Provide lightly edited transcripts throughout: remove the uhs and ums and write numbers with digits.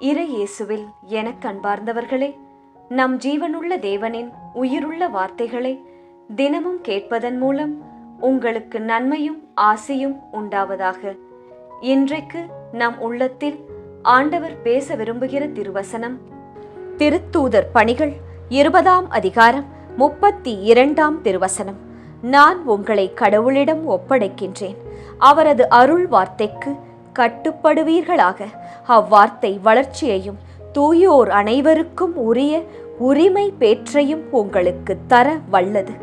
இறை இயேசுவில் எனக்கு அன்பார்ந்தவர்களே, நம் ஜீவனுள்ள தேவனின் உயிருள்ள வார்த்தைகளை தினமும் கேட்பதன் மூலம் உங்களுக்கு நன்மையும் ஆசையும் உண்டாவதாக. இன்றைக்கு நம் உள்ளத்தில் ஆண்டவர் பேச விரும்புகிற திருவசனம் திருத்தூதர் பணிகள் 20ஆம் அதிகாரம் 32ஆம் திருவசனம். நான் உங்களை கடவுளிடம் ஒப்படைக்கின்றேன், அவரது அருள் வார்த்தைக்கு கட்டுப்படுவீர்களாக. அவ்வார்த்தை வளர்ச்சியையும் தூயோர் அனைவருக்கும் உரிய உரிமை பேற்றையும் உங்களுக்கு தர வல்லது.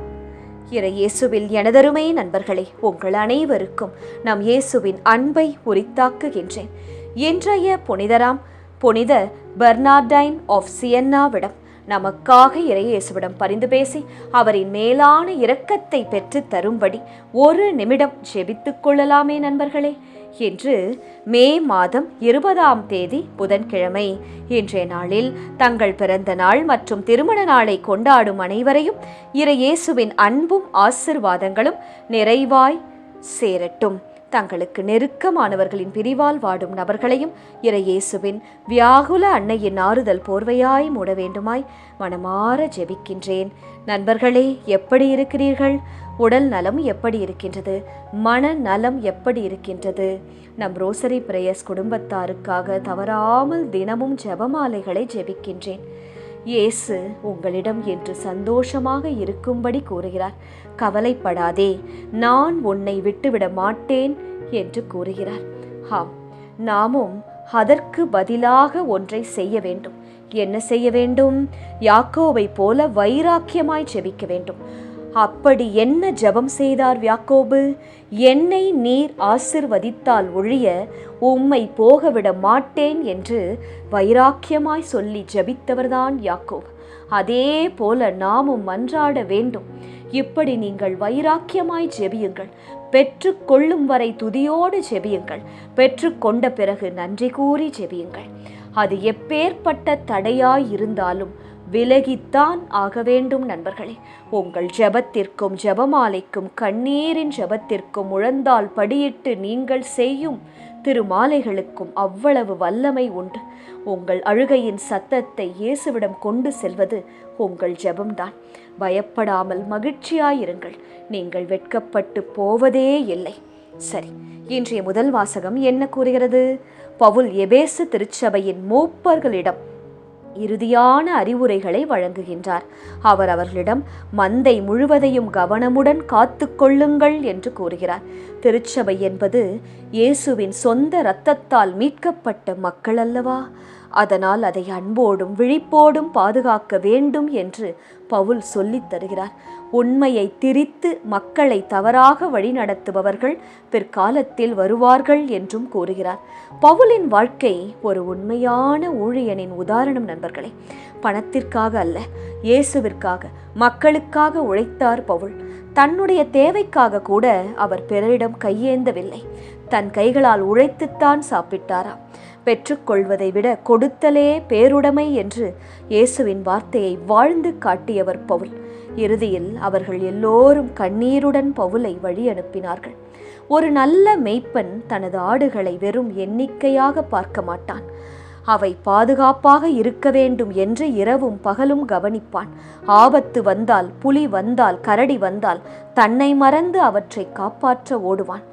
இறை இயேசுவில் எனதருமை நண்பர்களே, உங்கள் அனைவருக்கும் நம் இயேசுவின் அன்பை உரித்தாக்குகின்றேன். இன்றைய புனித பெர்னார்டைன் ஆஃப் சியன்னாவிடம் நமக்காக இறை இயேசுவிடம் பரிந்து பேசி அவரின் மேலான இரக்கத்தை பெற்று தரும்படி ஒரு நிமிடம் ஜெபித்துக் கொள்ளலாமே நண்பர்களே. இன்று மே மாதம் 20ஆம் தேதி புதன்கிழமை. இன்றைய நாளில் தங்கள் பிறந்த நாள் மற்றும் திருமண நாளை கொண்டாடும் அனைவரையும் இறை இயேசுவின் அன்பும் ஆசிர்வாதங்களும் நிறைவாய் சேரட்டும். தங்களுக்கு நெருக்கமானவர்களின் பிரிவால் வாடும் நபர்களையும் இறை இயேசுவின் வியாகுல அன்னையின் ஆறுதல் போர்வையாய் மூட வேண்டுமாய் மனமாற ஜெபிக்கின்றேன். நண்பர்களே, எப்படி இருக்கிறீர்கள்? உடல் நலம் எப்படி இருக்கின்றது? மன நலம் எப்படி இருக்கின்றது? நம் ரோசரி பிரேயர்ஸ் குடும்பத்தாருக்காக தவறாமல் தினமும் ஜெபமாலைகளை ஜெபிக்கின்றேன். இயேசு உங்களிடம் என்று சந்தோஷமாக இருக்கும்படி கூறுகிறார். கவலைப்படாதே, நான் உன்னை விட்டுவிட மாட்டேன் என்று கூறுகிறார். ஆம், நாமும் அதற்கு பதிலாக ஒன்றை செய்ய வேண்டும். என்ன செய்ய வேண்டும்? யாக்கோபை போல வைராக்கியமாய் ஜெபிக்க வேண்டும். அப்படி என்ன ஜெபம் செய்தார் யாக்கோபு? என்னை நீர் ஆசிர்வதித்தால் ஒழிய உம்மை போகவிட மாட்டேன் என்று வைராக்கியமாய் சொல்லி ஜெபித்தவர்தான் யாக்கோபு. அதே போல நாமும் மன்றாட வேண்டும். இப்படி நீங்கள் வைராக்கியமாய் ஜெபியுங்கள். பெற்றுக்கொள்ளும் வரை துதியோடு ஜெபியுங்கள். பெற்றுக்கொண்ட பிறகு நன்றி கூறி ஜெபியுங்கள். அது எப்பேற்பட்ட தடையாய் இருந்தாலும் விலகித்தான் ஆக வேண்டும் நண்பர்களே. உங்கள் ஜெபத்திற்கும் ஜெபமாலைக்கும் கண்ணீரின் ஜெபத்திற்கும் முழந்தால் படியிட்டு நீங்கள் செய்யும் திருமாலைகளுக்கும் அவ்வளவு வல்லமை உண்டு. உங்கள் அழுகையின் சத்தத்தை இயேசுவிடம் கொண்டு செல்வது உங்கள் ஜெபம்தான். பயப்படாமல் மகிழ்ச்சியாயிருங்கள். நீங்கள் வெட்கப்பட்டு போவதே இல்லை. சரி, இன்றைய முதல் வாசகம் என்ன கூறுகிறது? பவுல் எபேசு திருச்சபையின் மூப்பர்களிடம் இறுதியான அறிவுரைகளை வழங்குகின்றார். அவர் அவர்களிடம் மந்தை முழுவதையும் கவனமுடன் காத்து கொள்ளுங்கள் என்று கூறுகிறார். திருச்சபை என்பது இயேசுவின் சொந்த இரத்தத்தால் மீட்கப்பட்ட மக்கள் அல்லவா? அதனால் அதை அன்போடும் விழிப்போடும் பாதுகாக்க வேண்டும் என்று பவுல் சொல்லித் தருகிறார். உண்மையை திரித்து மக்களை தவறாக வழிநடத்துபவர்கள் பிற்காலத்தில் வருவார்கள் என்றும் கூறுகிறார். பவுலின் வாழ்க்கை ஒரு உண்மையான ஊழியனின் உதாரணம் நண்பர்களே. பணத்திற்காக அல்ல, இயேசுவிற்காக, மக்களுக்காக உழைத்தார் பவுல். தன்னுடைய தேவைக்காக கூட அவர் பிறரிடம் கையேந்தவில்லை. தன் கைகளால் உழைத்துத்தான் சாப்பிட்டாராம். பெற்றுக்கொள்வதை விட கொடுத்தலே பேருடைமை என்று இயேசுவின் வார்த்தையை வாழ்ந்து காட்டியவர் பவுல். இறுதியில் அவர்கள் எல்லோரும் கண்ணீருடன் பவுலை வழி அனுப்பினார்கள். ஒரு நல்ல மேய்ப்பன் தனது ஆடுகளை வெறும் எண்ணிக்கையாக பார்க்க மாட்டான். அவை பாதுகாப்பாக இருக்க வேண்டும் என்று இரவும் பகலும் கவனிப்பான். ஆபத்து வந்தால், புலி வந்தால், கரடி வந்தால் தன்னை மறந்து அவற்றை காப்பாற்ற ஓடுவான்.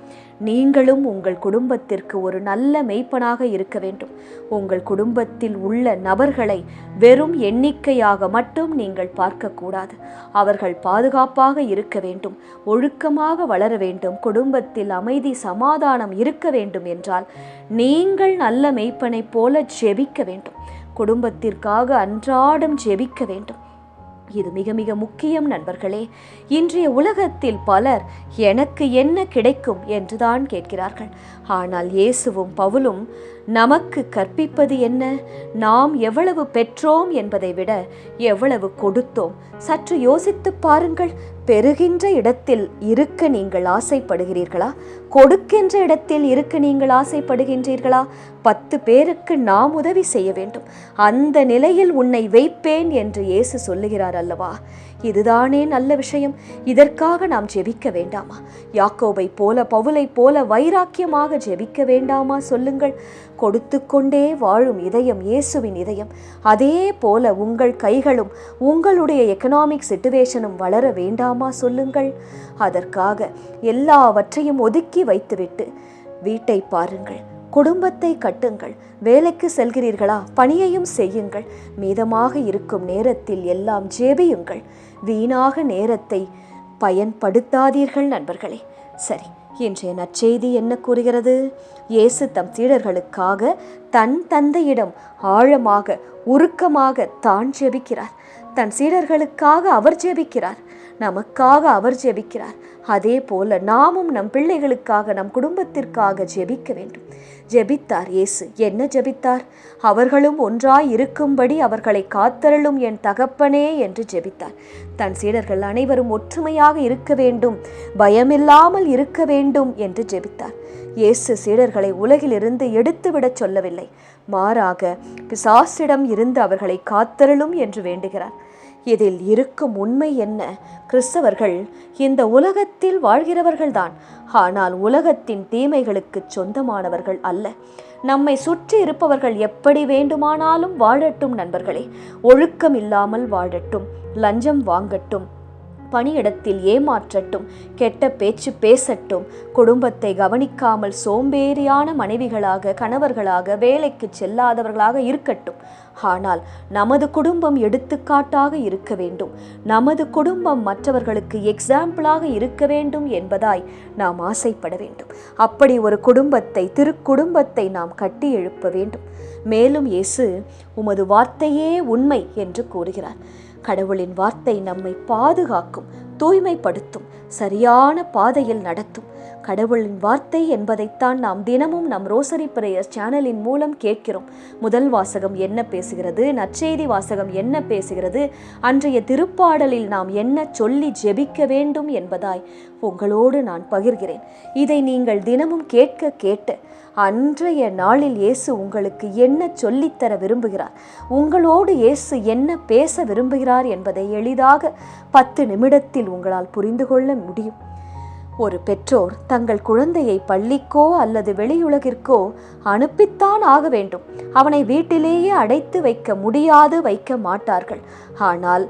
நீங்களும் உங்கள் குடும்பத்திற்கு ஒரு நல்ல மேய்ப்பனாக இருக்க வேண்டும். உங்கள் குடும்பத்தில் உள்ள நபர்களை வெறும் எண்ணிக்கையாக மட்டும் நீங்கள் பார்க்கக்கூடாது. அவர்கள் பாதுகாப்பாக இருக்க வேண்டும், ஒழுக்கமாக வளர வேண்டும், குடும்பத்தில் அமைதி சமாதானம் இருக்க வேண்டும் என்றால் நீங்கள் நல்ல மேய்ப்பனைப் போல ஜெபிக்க வேண்டும். குடும்பத்திற்காக அன்றாடம் ஜெபிக்க வேண்டும். இது மிக மிக முக்கியம் நண்பர்களே. இன்றைய உலகத்தில் பலர் எனக்கு என்ன கிடைக்கும் என்றுதான் கேட்கிறார்கள். ஆனால் இயேசுவும் பவுலும் நமக்கு கற்பிப்பது என்ன? நாம் எவ்வளவு பெற்றோம் என்பதை விட எவ்வளவு கொடுத்தோம். சற்று யோசித்து பாருங்கள். பெறுகின்ற இடத்தில் இருக்க நீங்கள் ஆசைப்படுகிறீர்களா? கொடுக்கின்ற இடத்தில் இருக்க நீங்கள் ஆசைப்படுகின்றீர்களா? 10 பேருக்கு நாம் உதவி செய்ய வேண்டும். அந்த நிலையில் உன்னை வைப்பேன் என்று இயேசு சொல்லுகிறார் அல்லவா? இதுதானே நல்ல விஷயம். இதற்காக நாம் ஜெபிக்க வேண்டாமா? யாக்கோபை போல, பவுலை போல வைராக்கியமாக ஜெபிக்க வேண்டாமா? சொல்லுங்கள். கொடுத்து கொண்டே வாழும் இதயம் இயேசுவின் இதயம். அதே போல உங்கள் கைகளும் உங்களுடைய எக்கனாமிக் சிச்சுவேஷனும் வளர வேண்டாமா? சொல்லுங்கள். அதற்காக எல்லாவற்றையும் ஒதுக்கி வைத்துவிட்டு வீட்டை பாருங்கள், குடும்பத்தை கட்டுங்கள். வேலைக்கு செல்கிறீர்களா? பணியையும் செய்யுங்கள். மீதமாக இருக்கும் நேரத்தில் எல்லாம் ஜெபியுங்கள். வீணாக நேரத்தை பயன்படுத்தாதீர்கள் நண்பர்களே. சரி, இன்றைய நற்செய்தி என்ன கூறுகிறது? இயேசு தம் சீடர்களுக்காக தன் தந்தையிடம் ஆழமாக, உருக்கமாக தான் ஜெபிக்கிறார். தன் சீடர்களுக்காக அவர் ஜெபிக்கிறார், நமக்காக அவர் ஜெபிக்கிறார். அதே போல நாமும் நம் பிள்ளைகளுக்காக, நம் குடும்பத்திற்காக ஜெபிக்க வேண்டும். ஜெபித்தார் இயேசு. என்ன ஜெபித்தார்? அவர்களும் ஒன்றாய் இருக்கும்படி அவர்களை காத்தருளும் என் தகப்பனே என்று ஜெபித்தார். தன் சீடர்கள் அனைவரும் ஒற்றுமையாக இருக்க வேண்டும், பயமில்லாமல் இருக்க வேண்டும் என்று ஜெபித்தார். இயேசு சீடர்களை உலகிலிருந்து எடுத்துவிடச் சொல்லவில்லை, மாறாக பிசாசிடம் இருந்து அவர்களை காத்தருளும் என்று வேண்டுகிறார். இதில் இருக்கும் உண்மை என்ன? கிறிஸ்தவர்கள் இந்த உலகத்தில் வாழ்கிறவர்கள்தான், ஆனால் உலகத்தின் தீமைகளுக்கு சொந்தமானவர்கள் அல்ல. நம்மை சுற்றி இருப்பவர்கள் எப்படி வேண்டுமானாலும் வாழட்டும் நண்பர்களே. ஒழுக்கம் இல்லாமல் வாழட்டும், லஞ்சம் வாங்கட்டும், பணியிடத்தில் ஏமாற்றட்டும், கெட்ட பேச்சு பேசட்டும், குடும்பத்தை கவனிக்காமல் சோம்பேறியான மனைவிகளாக, கணவர்களாக, வேலைக்கு செல்லாதவர்களாக இருக்கட்டும். ஆனால் நமது குடும்பம் எடுத்துக்காட்டாக இருக்க வேண்டும், நமது குடும்பம் மற்றவர்களுக்கு எக்ஸாம்பிளாக இருக்க வேண்டும் என்பதாய் நாம் ஆசைப்பட வேண்டும். அப்படி ஒரு குடும்பத்தை, திருக்குடும்பத்தை நாம் கட்டி எழுப்ப வேண்டும். மேலும் இயேசு உமது வார்த்தையே உண்மை என்று கூறுகிறார். கடவுளின் வார்த்தை நம்மை பாதுகாக்கும், தூய்மைப்படுத்தும், சரியான பாதையில் நடத்தும். கடவுளின் வார்த்தை என்பதைத்தான் நாம் தினமும் நம் ரோசரி பிரேயர்ஸ் சேனலின் மூலம் கேட்கிறோம். முதல் வாசகம் என்ன பேசுகிறது? நற்செய்தி வாசகம் என்ன பேசுகிறது? அன்றைய திருப்பாடலில் நாம் என்ன சொல்லி ஜெபிக்க வேண்டும் என்பதாய் உங்களோடு நான் பகிர்கிறேன். இதை நீங்கள் தினமும் கேட்க கேட்டு அன்றைய நாளில் இயேசு உங்களுக்கு என்ன சொல்லித்தர விரும்புகிறார், உங்களோடு இயேசு என்ன பேச விரும்புகிறார் என்பதை எளிதாக 10 நிமிடத்தில் உங்களால் புரிந்து கொள்ள முடியும். ஒரு பெற்றோர் தங்கள் குழந்தையை பள்ளிக்கோ அல்லது வெளியுலகிற்கோ அனுப்பித்தான் ஆக வேண்டும். அவனை வீட்டிலேயே அடைத்து வைக்க முடியாது, வைக்க மாட்டார்கள். ஆனால்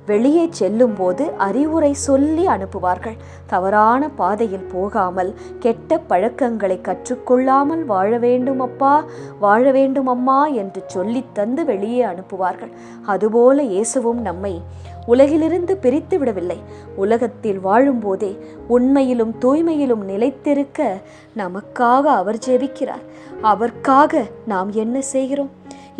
வெளியே செல்லும் போது அறிவுரை சொல்லி அனுப்புவார்கள். தவறான பாதையில் போகாமல், கெட்ட பழக்கங்களை கற்றுக்கொள்ளாமல் வாழ வேண்டும் அப்பா, வாழ வேண்டும் அம்மா என்று சொல்லி தந்து வெளியே அனுப்புவார்கள். அதுபோல இயேசுவும் நம்மை உலகிலிருந்து பிரித்து விடவில்லை. உலகத்தில் வாழும்போதே உண்மையிலும் தூய்மையிலும் நிலைத்திருக்க நமக்காக அவர் ஜெபிக்கிறார். அவர்க்காக நாம் என்ன செய்கிறோம்?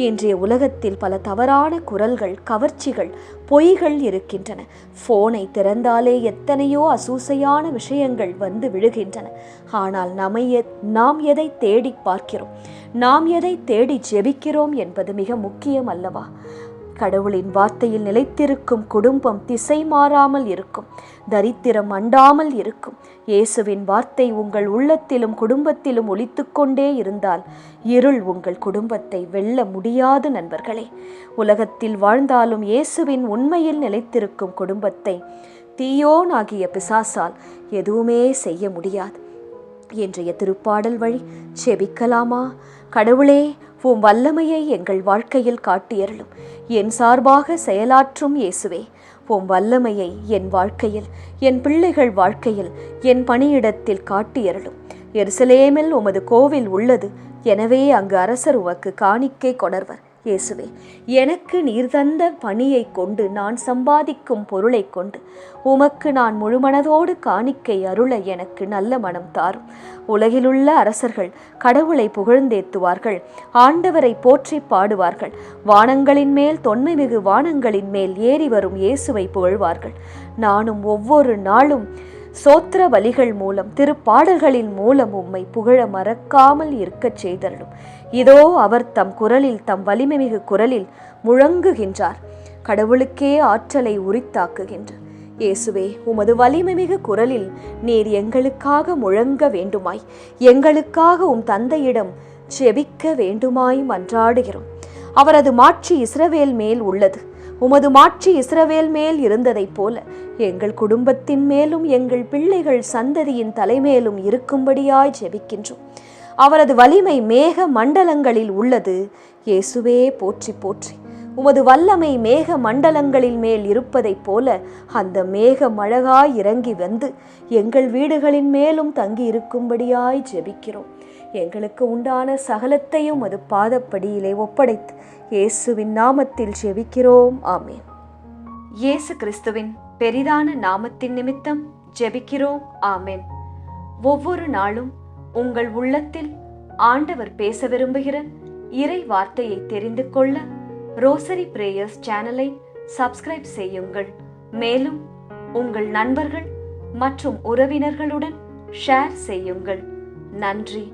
இன்றைய உலகத்தில் பல தவறான குரல்கள், கவர்ச்சிகள், பொய்கள் இருக்கின்றன. போனை திறந்தாலே எத்தனையோ அசூசையான விஷயங்கள் வந்து விழுகின்றன. ஆனால் நாம் எதை தேடி பார்க்கிறோம், நாம் எதை தேடி ஜெபிக்கிறோம் என்பது மிக முக்கியம் அல்லவா? கடவுளின் வார்த்தையில் நிலைத்திருக்கும் குடும்பம் திசை மாறாமல் இருக்கும், தரித்திரம் அண்டாமல் இருக்கும். இயேசுவின் வார்த்தை உங்கள் உள்ளத்திலும் குடும்பத்திலும் ஒலித்து கொண்டே இருந்தால் இருள் உங்கள் குடும்பத்தை வெல்ல முடியாது நண்பர்களே. உலகத்தில் வாழ்ந்தாலும் இயேசுவின் உண்மையில் நிலைத்திருக்கும் குடும்பத்தை தீயோனாகிய பிசாசால் எதுவுமே செய்ய முடியாது. இன்றைய திருப்பாடல் வழி செபிக்கலாமா? கடவுளே, உம் வல்லமையை எங்கள் வாழ்க்கையில் காட்டியருளும். என் சார்பாக செயலாற்றும் இயேசுவே, உம் வல்லமையை என் வாழ்க்கையில், என் பிள்ளைகள் வாழ்க்கையில், என் பணியிடத்தில் காட்டியருளும். எருசலேமில் உமது கோவில் உள்ளது, எனவே அங்கு அரசர் உமக்கு காணிக்கை கொணர்வர். இயேசுவே, எனக்கு நீர் தந்த பணியை கொண்டு, நான் சம்பாதிக்கும் பொருளை கொண்டு உமக்கு நான் முழுமனதோடு காணிக்கை அருள எனக்கு நல்ல மனம் தாரும். உலகிலுள்ள அரசர்கள் கடவுளை புகழ்ந்தேத்துவார்கள், ஆண்டவரை போற்றி பாடுவார்கள். வானங்களின் மேல், தொன்மை மிகு வானங்களின் மேல் ஏறி வரும் இயேசுவை புகழ்வார்கள். நானும் ஒவ்வொரு நாளும் சோத்திர பலிகள் மூலம், திருப்பாடல்களின் மூலம் உம்மை புகழ மறக்காமல் இருக்கச் செய்தருளும். இதோ அவர் தம் குரலில், தம் வலிமை மிகு குரலில் முழங்குகின்றார். கடவுளுக்கே ஆற்றலை உரித்தாக்குகின்றார். இயேசுவே, உமது வலிமை மிகு குரலில் நீர் எங்களுக்காக முழங்க வேண்டுமாய், எங்களுக்காக உம் தந்தையிடம் செபிக்க வேண்டுமாய் மன்றாடுகிறோம். அவரது மாட்சி இஸ்ரவேல் மேல் உள்ளது. உமது மாட்சி இஸ்ரவேல் மேல் இருந்ததைப் போல எங்கள் குடும்பத்தின் மேலும் எங்கள் பிள்ளைகள் சந்ததியின் தலைமேலும் இருக்கும்படியாய் ஜெபிக்கின்றோம். அவரது வலிமை மேக மண்டலங்களில் உள்ளது. இயேசுவே போற்றி போற்றி. உமது வல்லமை மேக மண்டலங்களில் மேல் இருப்பதைப் போல அந்த மேக மழகாய் இறங்கி வந்து எங்கள் வீடுகளின் மேலும் தங்கி இருக்கும்படியாய் ஜெபிக்கிறோம். எங்களுக்கு உண்டான சகலத்தையும் அது பாதப்படியிலே ஒப்படைத்து இயேசுவின் நாமத்தில் ஜெபிக்கிறோம். ஆமென். இயேசு கிறிஸ்துவின் பெரிதான நாமத்தின் நிமித்தம் ஜெபிக்கிறோம். ஆமென். ஒவ்வொரு நாளும் உங்கள் உள்ளத்தில் ஆண்டவர் பேச விரும்புகிற இறை வார்த்தையை தெரிந்து கொள்ள ரோசரி பிரேயர்ஸ் சேனலை சப்ஸ்கிரைப் செய்யுங்கள். மேலும் உங்கள் நண்பர்கள் மற்றும் உறவினர்களுடன் ஷேர் செய்யுங்கள். நன்றி.